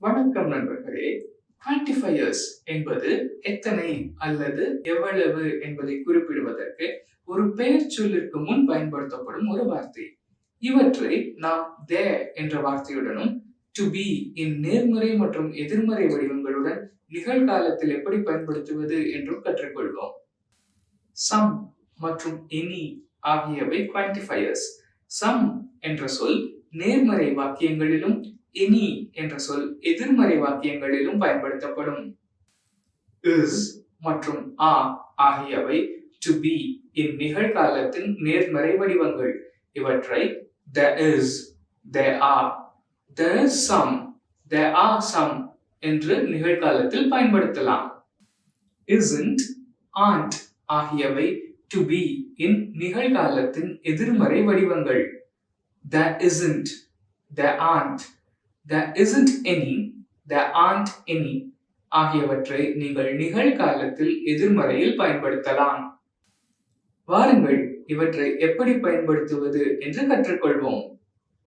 வணக்கம் நண்பர்களே. குவான்டிஃபயர்ஸ் என்பது எத்தனை அல்லது எவ்வளவு என்பதை குறிப்பிடுவதற்கு ஒரு பெயர் சொல்லிற்கு முன் பயன்படுத்தப்படும் ஒரு வார்த்தை. இவற்றை நாம் there என்ற வார்த்தையுடனும் to be இன் நேர்மறை மற்றும் எதிர்மறை வடிவங்களுடன் நிகழ்காலத்தில் எப்படி பயன்படுத்துவது என்றும் கற்றுக்கொள்வோம். some மற்றும் any ஆகியவை குவான்டிஃபயர்ஸ். some என்ற சொல் நேர்மறை வாக்கியங்களிலும் any என்ற சொல் எதிர்மறை வாக்கியங்களிலும் பயன்படுத்தப்படும். is மற்றும் are ஆகியவை to be இன் நிகழ்காலத்தின் நேர்மறை வடிவங்கள். இவற்றை there is, there are, there is some, there are some என்று நிகழ்காலத்தில் பயன்படுத்தலாம். isn't, aren't ஆகியவை to be இன் நிகழ்காலத்தின் எதிர்மறை வடிவங்கள். there isn't, there aren't, there isn't any, there aren't any ஆகியவற்றை நீங்கள் நிகழ்காலத்தில் எதிர்மறையில் பயன்படுத்தலாம். வாருங்கள் இவற்றை எப்படி பயன்படுத்துவது என்று கற்றுக்கொள்வோம்.